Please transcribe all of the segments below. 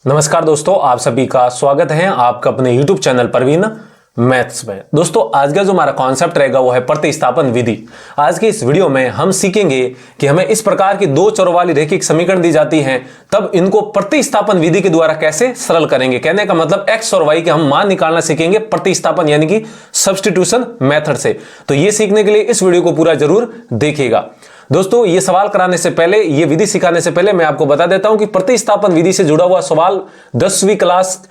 नमस्कार दोस्तों, आप सभी का स्वागत है आपका अपने YouTube चैनल परवीन मैथ्स में। दोस्तों आज का जो हमारा कॉन्सेप्ट रहेगा वो है प्रतिस्थापन विधि। आज की इस वीडियो में हम सीखेंगे कि हमें इस प्रकार की दो चरों वाली रैखिक समीकरण दी जाती हैं, तब इनको प्रतिस्थापन विधि के द्वारा कैसे सरल करेंगे। कहने का मतलब x और y के हम मान निकालना सीखेंगे प्रतिस्थापन यानी कि सब्स्टिट्यूशन मेथड से। तो ये सीखने के लिए इस वीडियो को पूरा जरूर देखिएगा। दोस्तों ये सवाल कराने से पहले, ये विधि सिखाने से पहले मैं आपको बता देता हूं कि प्रतिस्थापन विधि से जुड़ा हुआ सवाल 10वीं क्लास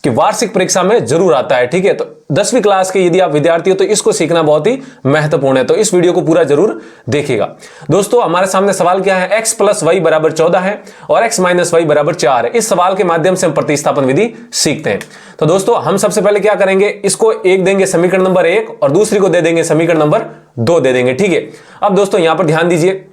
की वार्षिक परीक्षा में जरूर आता है। ठीक है, तो 10वीं क्लास के यदि आप विद्यार्थी हो तो इसको सीखना बहुत ही महत्वपूर्ण है, तो इस वीडियो को पूरा जरूर देखिएगा। दोस्तों हमारे सामने सवाल क्या है, x + y = 14 है और x - y = 4 है। इस सवाल के माध्यम से हम प्रतिस्थापन विधि सीखते हैं। तो दोस्तों हम सबसे पहले क्या करेंगे, इसको एक देंगे समीकरण नंबर 1 और दूसरी को दे देंगे समीकरण नंबर 2 दे देंगे। ठीक है, अब दोस्तों यहां पर ध्यान दीजिए,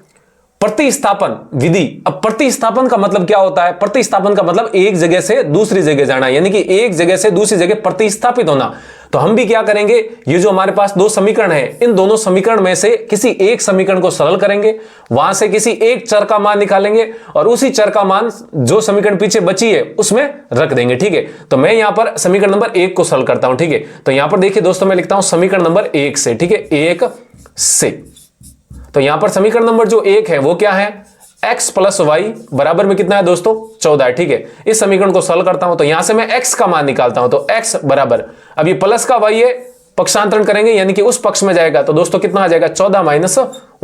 प्रतिस्थापन विधि। अब प्रतिस्थापन का मतलब क्या होता है, प्रतिस्थापन का मतलब एक जगह से दूसरी जगह जाना, यानी कि एक जगह से दूसरी जगह प्रतिस्थापित होना। तो हम भी क्या करेंगे, ये जो हमारे पास दो समीकरण है, इन दोनों समीकरण में से किसी एक समीकरण को सरल करेंगे, वहां से किसी एक चर का मान निकालेंगे और उसी चर का मान जो समीकरण पीछे बची है उसमें रख देंगे। ठीक है, तो मैं यहां पर समीकरण नंबर 1 को सरल करता हूं। ठीक है, तो यहां पर देखिए दोस्तों, मैं लिखता हूं समीकरण नंबर 1 से। ठीक है, 1 से। तो यहां पर समीकरण नंबर जो 1 है वो क्या है, x + y बराबर में कितना है दोस्तों, 14 है। ठीक है, इस समीकरण को सरल करता हूं तो यहां से मैं x का मान निकालता हूं, तो x बराबर, अब ये प्लस का y है, पक्षांतरण करेंगे यानी कि उस पक्ष में जाएगा तो दोस्तों कितना आ जाएगा, 14 -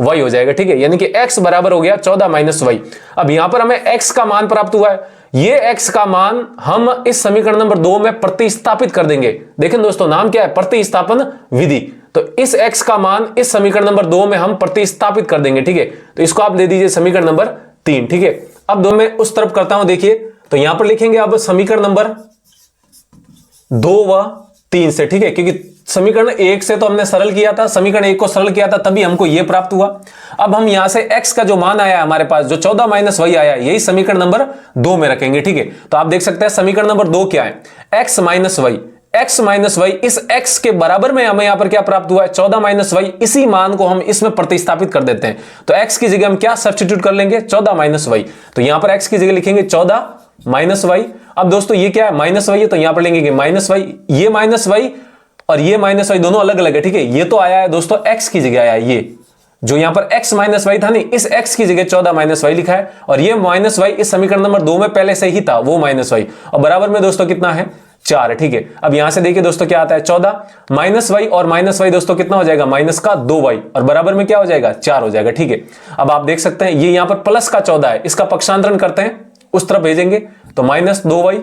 y हो जाएगा। ठीक है, यानी कि x बराबर हो गया 14 - y। अब यहां पर हमें x का मान प्राप्त हुआ है, ये x का मान हम इस समीकरण नंबर 2 में प्रतिस्थापित कर देंगे। देखें दोस्तों, नाम क्या है, प्रतिस्थापन विधि। तो इस x का मान इस समीकरण नंबर 2 में हम प्रतिस्थापित कर देंगे। ठीक है, तो इसको आप दे दीजिए समीकरण नंबर 3। ठीक है, अब 2 में उस तरफ करता हूं, देखिए तो यहां पर लिखेंगे अब समीकरण नंबर 2 व 3 से। ठीक है, क्योंकि समीकरण 1 से तो हमने सरल किया था, समीकरण 1 को सरल किया था, तभी हमको यह प्राप्त हुआ। अब हम यहां से x का जो मान आया हमारे पास, जो 14 - y आया, यही समीकरण नंबर 2 में रखेंगे। ठीक है, तो आप देख सकते हैं समीकरण नंबर 2 क्या है, x - y। x - y, इस x के बराबर में हमें यहां पर क्या प्राप्त हुआ है, 14 - y। इसी मान को हम इसमें प्रतिस्थापित कर देते हैं, तो x की जगह हम क्या सब्स्टिट्यूट कर लेंगे, 14 - y। तो यहां पर x की जगह लिखेंगे 14 - y। अब दोस्तों ये क्या है, -y है, तो यहां पर लेंगे -y। ये -y और ये -y दोनों अलग अलग है। ठीक है, ये तो आया है दोस्तों x की जगह आया है, ये जो यहां पर x - y था नहीं, इस x की जगह 14 - y लिखा है, और ये -y इस समीकरण नंबर 2 में पहले से ही था, वो -y, और बराबर में दोस्तों कितना है, 4 है। ठीक है, अब यहां से देखिए दोस्तों क्या आता है, 14 -y और -y दोस्तों कितना हो जाएगा, -2y, और बराबर में क्या हो जाएगा, 4 हो जाएगा। ठीक है, अब आप देख सकते हैं ये यहां पर प्लस का 14 है, इसका पक्षांतरण करते हैं, उस तरफ भेजेंगे तो -2y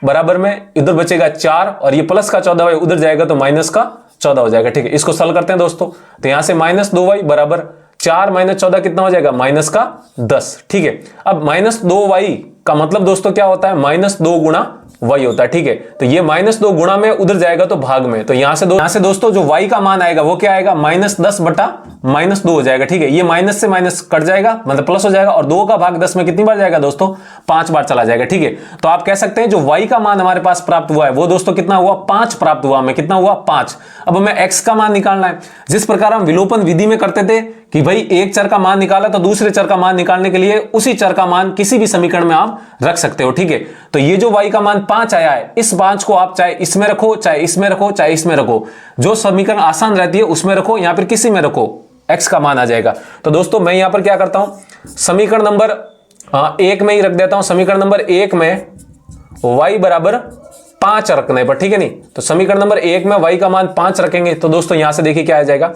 बराबर में इधर बचेगा 4, और ये प्लस का 14y उधर जाएगा तो -14 हो जाएगा। ठीक है, इसको सरल करते हैं दोस्तों, तो यहां से -2y बराबर 4 - 14 कितना हो जाएगा, -10। ठीक है, अब -2y का मतलब दोस्तों क्या होता है, -2 गुणा y होता है। ठीक है, तो ये -2 गुणा में उधर जाएगा तो भाग में, तो यहां से दोस्तों जो y का मान आएगा वो क्या आएगा, -10 बटा -2 हो जाएगा। ठीक है, ये माइनस से माइनस कट जाएगा, मतलब प्लस हो जाएगा, और 2 का भाग 10 में कितनी बार जाएगा दोस्तों, 5 बार चला जाएगा। ठीक है, तो आप कह सकते हैं जो y का मान हमारे पास प्राप्त हुआ है वो दोस्तों कितना हुआ, 5 प्राप्त हुआ हमें, कितना हुआ, 5। अब हमें x का मान निकालना है, जिस प्रकार हम विलोपन विधि में करते थे कि भाई एक चर का मान निकाला तो दूसरे चर का मान निकालने के लिए उसी चर का मान किसी भी समीकरण में आप रख सकते हो। ठीक है, तो ये जो y का मान 5 आया है, इस 5 को आप चाहे इसमें रखो, चाहे इसमें रखो, चाहे इसमें रखो, जो समीकरण आसान रहती है उसमें रखो, यहां पर किसी में रखो, x का मान आ जाएगा। तो दोस्तों मैं यहां पर क्या करता हूं, समीकरण नंबर 1 में ही रख देता हूं, समीकरण नंबर 1 में y बराबर 5 रखने पर। ठीक है, नहीं तो समीकरण नंबर 1 में y का मान 5 रखेंगे, तो दोस्तों यहां से देखिए क्या आ जाएगा,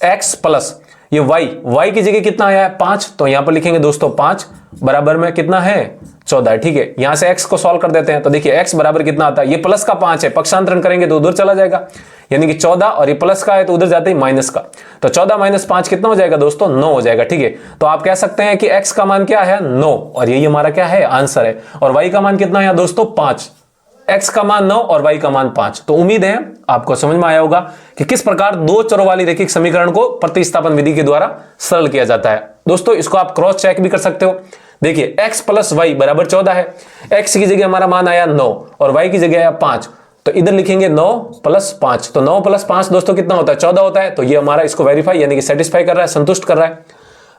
x प्लस ये y की जगह कितना आया है, 5, तो यहां पर लिखेंगे दोस्तों 5 बराबर में कितना है, 14 है। ठीक है, यहां से x को सॉल्व कर देते हैं, तो देखिए x बराबर कितना आता है, ये प्लस का 5 है, पक्षांतरण करेंगे तो उधर चला जाएगा, यानी कि 14, और ये प्लस का है तो उधर जाते ही माइनस का, तो 14 - 5 कितना हो जाएगा दोस्तों, 9 हो जाएगा। ठीक है, तो आप कह सकते हैं कि x का मान क्या है, 9, और यही हमारा क्या है, आंसर है। और y का मान कितना है दोस्तों, 5, x का मान 9 और y का मान 5। तो उम्मीद है आपको समझ में आया होगा कि किस प्रकार दो चरों वाली रैखिक समीकरण को प्रतिस्थापन विधि के द्वारा सरल किया जाता है। दोस्तों इसको आप क्रॉस चेक भी कर सकते हो, देखिए x + y बराबर 14 है, x की जगह हमारा मान आया 9 और y की जगह आया 5, तो इधर लिखेंगे 9 + 5, तो 9 + 5 दोस्तों कितना होता है, 14 होता है। तो ये हमारा इसको वेरीफाई यानी कि सेटिस्फाई कर रहा है, संतुष्ट कर रहा है।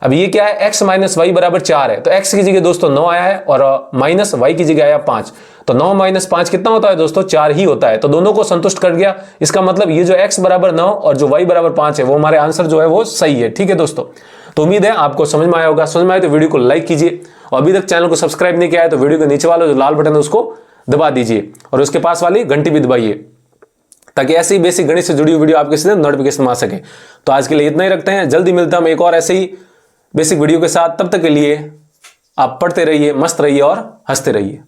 अब ये क्या है, x माइनस वाई बराबर 4 है, तो x की जगह दोस्तों 9 आया है और माइनस वाई की जगह आया 5, तो 9 माइनस 5 कितना होता है दोस्तों, 4 ही होता है। तो दोनों को संतुष्ट कर गया। इसका मतलब ये जो x बराबर 9 और जो y बराबर 5 है वो हमारे आंसर जो है वो सही है। ठीक है दोस्तों, तो उम्मीद है आपको समझ में आया होगा। समझ में आए तो वीडियो को लाइक कीजिए और अभी तक चैनल को सब्सक्राइब नहीं किया है तो वीडियो के नीचे वाला जो लाल बटन है उसको दबा दीजिए और उसके पास वाली घंटी भी दबाइए, ताकि ऐसे ही बेसिक गणित से जुड़ी वीडियो आपके सीधे नोटिफिकेशन आ सके। तो आज के लिए इतना ही रखते हैं, जल्दी मिलता हम एक और ऐसे ही बेसिक वीडियो के साथ। तब तक के लिए आप पढ़ते रहिए, मस्त रहिए और हंसते रहिए।